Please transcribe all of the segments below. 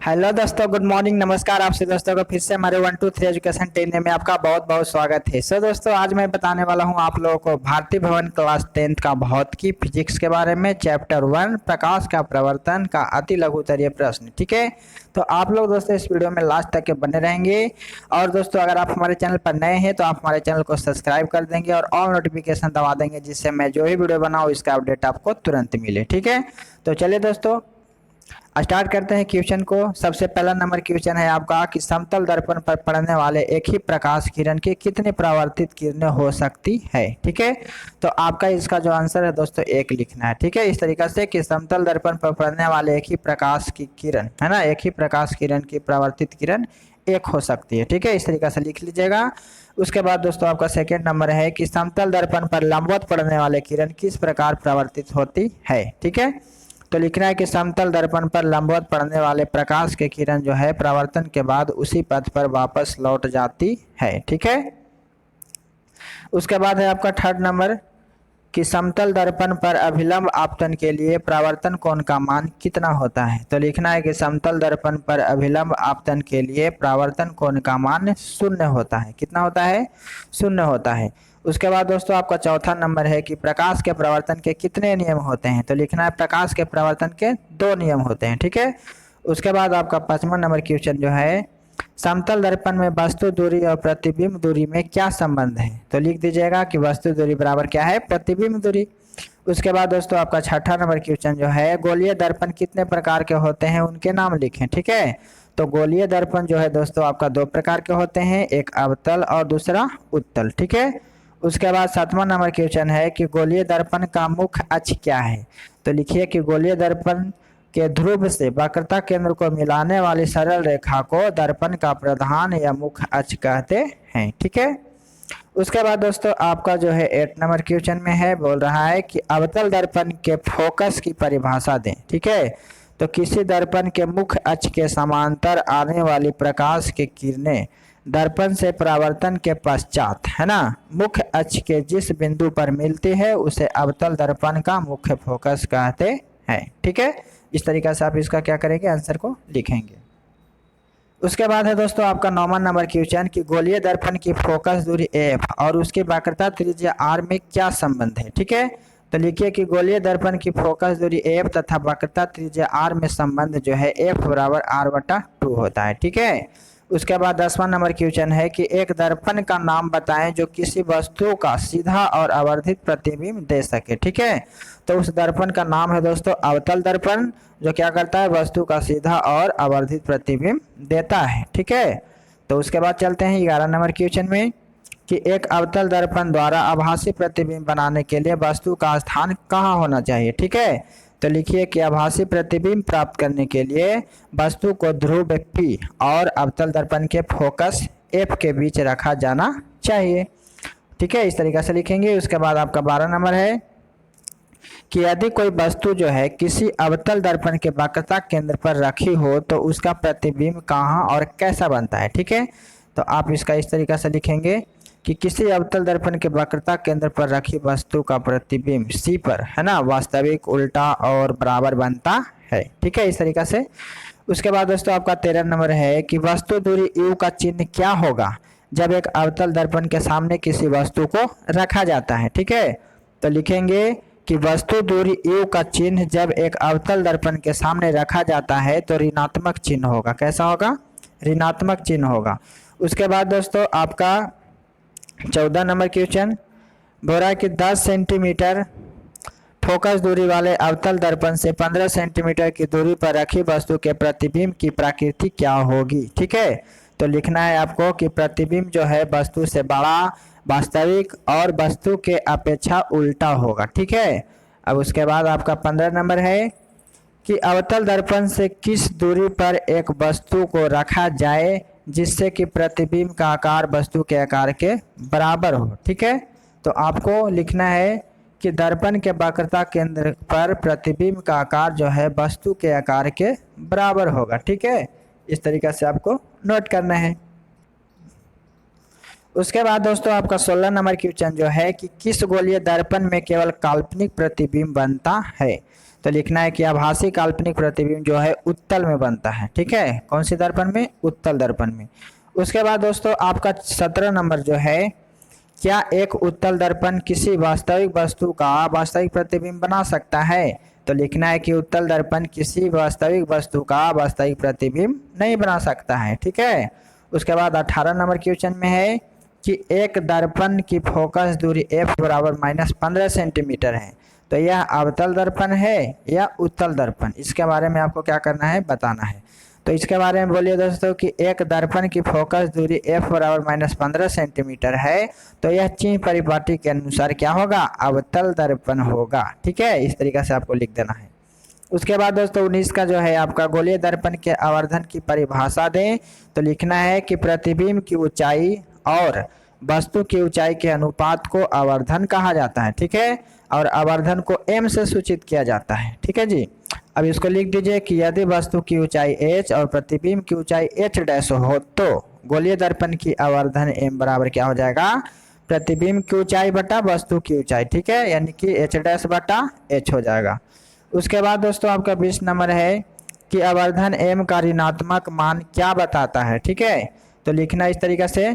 Hello दोस्तों, good morning, नमस्कार। आपसे दोस्तों को फिर से हमारे 1 2 3 एजुकेशन ट्रेनर में आपका बहुत बहुत स्वागत है। दोस्तों आज मैं बताने वाला हूं आप लोगों को भारतीय भवन क्लास 10th का भौतिकी फिजिक्स के बारे में, चैप्टर 1 प्रकाश का प्रवर्तन का अति लघुतरीय प्रश्न। ठीक है, तो आप लोग दोस्तों इस वीडियो में लास्ट तक के बने रहेंगे। और दोस्तों अगर आप हमारे चैनल पर नए हैं तो आप हमारे चैनल को सब्सक्राइब कर देंगे और ऑल नोटिफिकेशन दबा देंगे, जिससे मैं जो ही वीडियो बनाऊँ इसका अपडेट आपको तुरंत मिले। ठीक है, तो चलिए दोस्तों स्टार्ट करते हैं क्वेश्चन को। सबसे पहला नंबर क्वेश्चन है आपका कि समतल दर्पण पर पड़ने वाले एक ही प्रकाश किरण की कितनी परावर्तित किरणें हो सकती है। ठीक है, तो आपका इसका जो आंसर है दोस्तों एक लिखना है। ठीक है, इस तरीके से कि समतल दर्पण पर पड़ने वाले एक ही प्रकाश की किरण है ना, एक ही प्रकाश किरण की परावर्तित किरण एक हो सकती है। ठीक है, इस तरीके से लिख लीजिएगा। उसके बाद दोस्तों आपका सेकेंड नंबर है कि समतल दर्पण पर लंबवत पड़ने वाले किरण किस प्रकार परावर्तित होती है। ठीक है, तो लिखना है कि समतल दर्पण पर लंबवत पड़ने वाले प्रकाश के किरण जो है परावर्तन के बाद उसी पथ पर वापस लौट जाती है। ठीक है, उसके बाद है आपका थर्ड नंबर कि समतल दर्पण पर अभिलंब आपतन के लिए परावर्तन कोण का मान कितना होता है। तो लिखना है कि समतल दर्पण पर अभिलंब आपतन के लिए परावर्तन कोण का मान 0 होता है। कितना होता है? 0 होता है। उसके बाद दोस्तों आपका चौथा नंबर है कि प्रकाश के परावर्तन के कितने नियम होते हैं। तो लिखना है प्रकाश के परावर्तन के 2 नियम होते हैं। ठीक है, उसके बाद आपका 5वां नंबर क्वेश्चन जो है समतल दर्पण में वस्तु दूरी और प्रतिबिंब दूरी में क्या संबंध है। तो लिख दीजिएगा कि वस्तु दूरी बराबर क्या है? प्रतिबिंब दूरी। उसके बाद दोस्तों आपका 6ठा नंबर क्वेश्चन जो है गोलीय दर्पण कितने प्रकार के होते हैं, उनके नाम लिखें। ठीक है, तो गोलीय दर्पण जो है दोस्तों आपका 2 प्रकार के होते हैं, एक अवतल और दूसरा उत्तल। ठीक है, उसके बाद 7वां नंबर क्वेश्चन है कि गोलीय दर्पण का मुख्य अक्ष क्या है। तो लिखिए कि गोलीय दर्पण के ध्रुव से वक्रता केंद्र को मिलाने वाली सरल रेखा को दर्पण का प्रधान या मुख्य अक्ष कहते हैं। ठीक है, उसके बाद दोस्तों आपका जो है 8 नंबर क्वेश्चन में है, बोल रहा है कि अवतल दर्पण के फोकस की परिभाषा दें। ठीक है, तो किसी दर्पण के मुख्य अक्ष के समांतर आने वाली प्रकाश की किरणें दर्पण से परावर्तन के पश्चात है ना मुख्य अक्ष के जिस बिंदु पर मिलती है उसे अवतल दर्पण का मुख्य फोकस कहते हैं। ठीक है, इस तरीके से आप इसका क्या करेंगे, आंसर को लिखेंगे। उसके बाद है दोस्तों आपका 9वां नंबर क्वेश्चन कि गोलीय दर्पण की फोकस दूरी f और उसकी वक्रता त्रिज्या r में क्या संबंध है। ठीक है, तो लिखिए कि गोलीय दर्पण की फोकस दूरी f तथा वक्रता त्रिज्या r में संबंध जो है f बराबर r/2 होता है। ठीक है, उसके बाद 10वां नंबर क्वेश्चन है कि एक दर्पण का नाम बताएं जो किसी वस्तु का सीधा और आवर्धित प्रतिबिंब दे सके। ठीक है, तो उस दर्पण का नाम है दोस्तों अवतल दर्पण, जो क्या करता है, वस्तु का सीधा और आवर्धित प्रतिबिंब देता है। ठीक है, तो उसके बाद चलते हैं 11 नंबर क्वेश्चन में कि एक अवतल दर्पण द्वारा आभासी प्रतिबिंब बनाने के लिए वस्तु का स्थान कहाँ होना चाहिए। ठीक है, तो लिखिए कि आभासी प्रतिबिंब प्राप्त करने के लिए वस्तु को ध्रुव P और अवतल दर्पण के फोकस F के बीच रखा जाना चाहिए। ठीक है, इस तरीके से लिखेंगे। उसके बाद आपका 12 नंबर है कि यदि कोई वस्तु जो है किसी अवतल दर्पण के वक्रता केंद्र पर रखी हो तो उसका प्रतिबिंब कहाँ और कैसा बनता है। ठीक है, तो आप इसका इस तरीके से लिखेंगे कि किसी अवतल दर्पण के वक्रता केंद्र पर रखी वस्तु का प्रतिबिंब C पर है ना वास्तविक, उल्टा और बराबर बनता है। ठीक है, इस तरीके से। उसके बाद दोस्तों आपका 13 नंबर है कि वस्तु दूरी U का चिन्ह क्या होगा जब एक अवतल दर्पण के सामने किसी वस्तु को रखा जाता है। ठीक है, तो लिखेंगे कि वस्तु दूरी U का चिन्ह जब एक अवतल दर्पण के सामने रखा जाता है तो ऋणात्मक चिन्ह होगा। कैसा होगा? ऋणात्मक चिन्ह होगा। उसके बाद दोस्तों आपका 14 नंबर क्वेश्चन बोल रहा है कि 10 सेंटीमीटर फोकस दूरी वाले अवतल दर्पण से 15 सेंटीमीटर की दूरी पर रखी वस्तु के प्रतिबिंब की प्रकृति क्या होगी। ठीक है, तो लिखना है आपको कि प्रतिबिंब जो है वस्तु से बड़ा, वास्तविक और वस्तु के अपेक्षा उल्टा होगा। ठीक है, अब उसके बाद आपका 15 नंबर है कि अवतल दर्पण से किस दूरी पर एक वस्तु को रखा जाए जिससे कि प्रतिबिंब का आकार वस्तु के आकार के बराबर हो। ठीक है, तो आपको लिखना है कि दर्पण के वक्रता केंद्र पर प्रतिबिंब का आकार जो है वस्तु के आकार के बराबर होगा। ठीक है, इस तरीके से आपको नोट करना है। उसके बाद दोस्तों आपका 16 नंबर क्वेश्चन जो है कि किस गोलीय दर्पण में केवल काल्पनिक प्रतिबिंब बनता है। तो लिखना है कि आभासी काल्पनिक प्रतिबिंब जो है उत्तल में बनता है। ठीक है, कौन सी दर्पण में? उत्तल दर्पण में। उसके बाद दोस्तों आपका 17 नंबर जो है, क्या एक उत्तल दर्पण किसी वास्तविक वस्तु का वास्तविक प्रतिबिंब बना सकता है? तो लिखना है कि उत्तल दर्पण किसी वास्तविक वस्तु का वास्तविक प्रतिबिंब नहीं बना सकता है। ठीक है। उसके बाद 18 नंबर क्वेश्चन में है कि एक दर्पण की फोकस दूरी f बराबर -15 सेंटीमीटर है, तो यह अवतल दर्पण है या उत्तल दर्पण? इसके बारे में आपको क्या करना है, बताना है। तो इसके बारे में बोलिए दोस्तों कि एक दर्पण की फोकस दूरी f बराबर -15 सेंटीमीटर है, तो यह चिन्ह परिपाटी के अनुसार क्या होगा, अवतल दर्पण होगा। ठीक है, इस तरीके से आपको लिख देना है। उसके बाद दोस्तों 19 का जो है आपका गोलीय दर्पण के आवर्धन की परिभाषा दें, तो लिखना है कि प्रतिबिंब की ऊंचाई और वस्तु की ऊंचाई के अनुपात को आवर्धन कहा जाता है। ठीक है, और आवर्धन को m से सूचित किया जाता है। ठीक है जी। अब इसको लिख दीजिए कि यदि वस्तु की ऊंचाई h और प्रतिबिंब की ऊंचाई h डैश हो, तो गोलीय दर्पण की आवर्धन m बराबर क्या हो जाएगा, प्रतिबिंब की ऊंचाई बटा वस्तु की ऊंचाई। ठीक है, यानी कि h डैश बटा h हो जाएगा। उसके बाद दोस्तों आपका 20 नंबर है कि आवर्धन m का ऋणात्मक मान क्या बताता है। ठीक है, तो लिखना इस तरीके से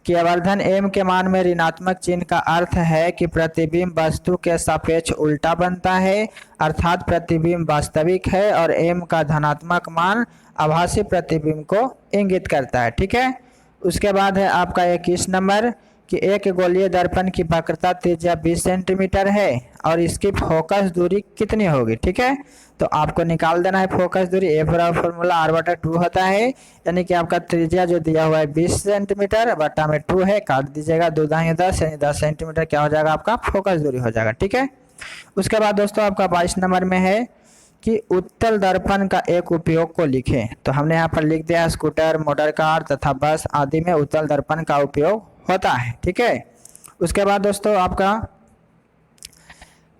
कि आवर्धन m के मान में ऋणात्मक चिन्ह का अर्थ है कि प्रतिबिंब वस्तु के सापेक्ष उल्टा बनता है, अर्थात प्रतिबिंब वास्तविक है, और m का धनात्मक मान आभासी प्रतिबिंब को इंगित करता है। ठीक है। उसके बाद है आपका 21 नंबर कि एक गोलीय दर्पण की वक्रता त्रिज्या 20 सेंटीमीटर है और इसकी फोकस दूरी कितनी होगी। ठीक है, तो आपको निकाल देना है फोकस दूरी। f बराबर फॉर्मूला r/2 होता है, यानी कि आपका त्रिज्या जो दिया हुआ है 20 सेंटीमीटर बटा में 2 है, काट दीजिएगा, 2 दाएं 10 यानी 10 सेंटीमीटर क्या हो जाएगा, आपका फोकस दूरी हो जाएगा। ठीक है। उसके बाद दोस्तों आपका 22 नंबर में है कि उत्तल दर्पण का एक उपयोग को लिखें, तो हमने यहाँ पर लिख दिया स्कूटर, मोटर कार तथा बस आदि में उत्तल दर्पण का उपयोग होता है। ठीक है। उसके बाद दोस्तों आपका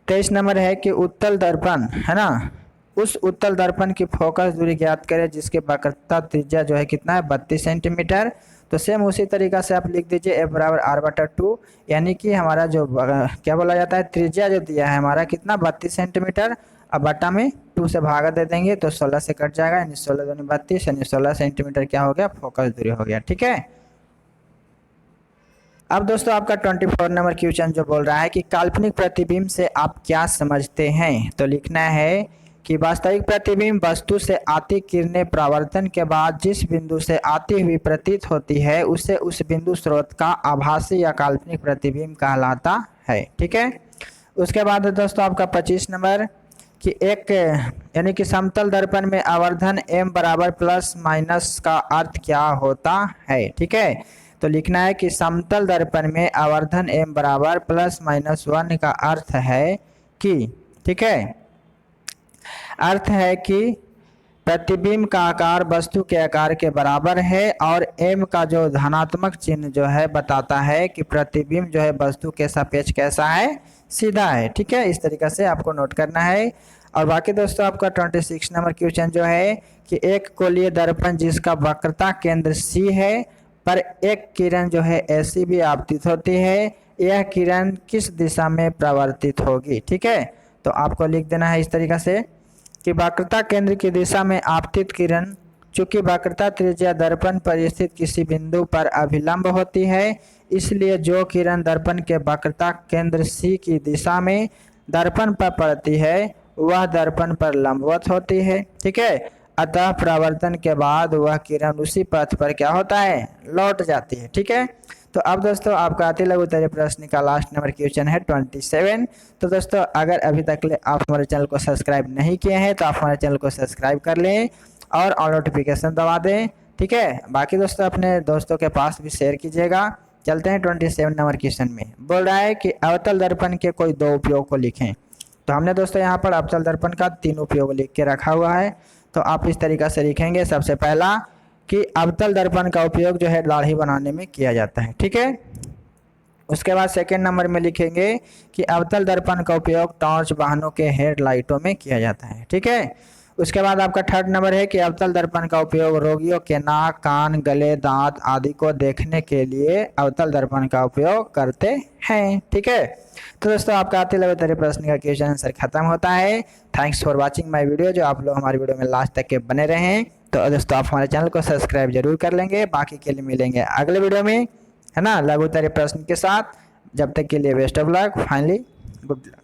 23 नंबर है कि उत्तल दर्पण है ना, उस उत्तल दर्पण की फोकस दूरी ज्ञात करें जिसके वक्रता त्रिज्या जो है कितना है, 32 सेंटीमीटर। तो सेम उसी तरीका से आप लिख दीजिए f बराबर r/2, यानी कि हमारा जो क्या बोला जाता है, त्रिज्या जो दिया है हमारा कितना, 32 सेंटीमीटर। अब बटा में 2 से भागा दे देंगे तो 16 से कट जाएगा, यानी 16 दूनी 32 यानी 16 सेंटीमीटर क्या हो गया, फोकस दूरी हो गया। ठीक है। अब दोस्तों आपका 24 नंबर क्वेश्चन जो बोल रहा है कि काल्पनिक प्रतिबिंब से आप क्या समझते हैं, तो लिखना है कि वास्तविक प्रतिबिंब वस्तु से आती किरणें परावर्तन के बाद जिस बिंदु से आती हुई प्रतीत होती है उसे उस बिंदु स्रोत का आभासी या काल्पनिक प्रतिबिंब कहलाता है। ठीक है। उसके बाद दोस्तों आपका 25 नंबर कि एक यानी कि समतल दर्पण में आवर्धन m बराबर प्लस माइनस का अर्थ क्या होता है। ठीक है, तो लिखना है कि समतल दर्पण में आवर्धन m बराबर +-1 का अर्थ है कि, ठीक है, अर्थ है कि प्रतिबिंब का आकार वस्तु के आकार के बराबर है और m का जो धनात्मक चिन्ह जो है बताता है कि प्रतिबिंब जो है वस्तु के सापेक्ष कैसा है, सीधा है। ठीक है, इस तरीके से आपको नोट करना है। और बाकी दोस्तों आपका 26 नंबर क्वेश्चन जो है कि एक गोलीय दर्पण जिसका वक्रता केंद्र C है पर एक किरण जो है ऐसी भी आपतित होती है, यह किरण किस दिशा में प्रवर्तित होगी। ठीक है, तो आपको लिख देना है इस तरीके से कि वक्रता केंद्र की दिशा में आपतित किरण, चूंकि वक्रता त्रिज्या दर्पण पर स्थित किसी बिंदु पर अभिलंब होती है, इसलिए जो किरण दर्पण के वक्रता केंद्र C की दिशा में दर्पण पर पड़ती है वह दर्पण पर लंबवत होती है। ठीक है, अतः परावर्तन के बाद वह किरण उसी पथ पर क्या होता है, लौट जाती है। ठीक है, तो अब दोस्तों आपका अति लघु उत्तरीय प्रश्न का लास्ट नंबर क्वेश्चन है 27। तो दोस्तों अगर अभी तक आप हमारे चैनल को सब्सक्राइब नहीं किए हैं तो आप हमारे चैनल को सब्सक्राइब कर लें और ऑल नोटिफिकेशन दबा दें। ठीक है, बाकी दोस्तों अपने दोस्तों के पास भी शेयर कीजिएगा। चलते हैं 27 नंबर क्वेश्चन में। बोल रहा है कि अवतल दर्पण के कोई 2 उपयोग को लिखें। तो हमने दोस्तों यहाँ पर अवतल दर्पण का 3 उपयोग लिख के रखा हुआ है, तो आप इस तरीक़ा से लिखेंगे। सबसे पहला कि अवतल दर्पण का उपयोग जो है दाढ़ी बनाने में किया जाता है। ठीक है, उसके बाद सेकंड नंबर में लिखेंगे कि अवतल दर्पण का उपयोग टॉर्च वाहनों के हेडलाइटों में किया जाता है। ठीक है, उसके बाद आपका थर्ड नंबर है कि अवतल दर्पण का उपयोग रोगियों के नाक, कान, गले, दांत आदि को देखने के लिए अवतल दर्पण का उपयोग करते हैं। ठीक है, तो दोस्तों आपका आते लगे तेरे प्रश्न का क्वेश्चन आंसर खत्म होता है। Thanks for watching my video. जो आप लोग हमारी वीडियो में लास्ट तक के बने रहे हैं, तो दोस्तों आप हमारे चैनल को सब्सक्राइब जरूर कर लेंगे। बाकी के लिए मिलेंगे अगले वीडियो में, है ना, लघु उत्तरीय प्रश्न के साथ। जब तक के लिए best of luck, finally good luck.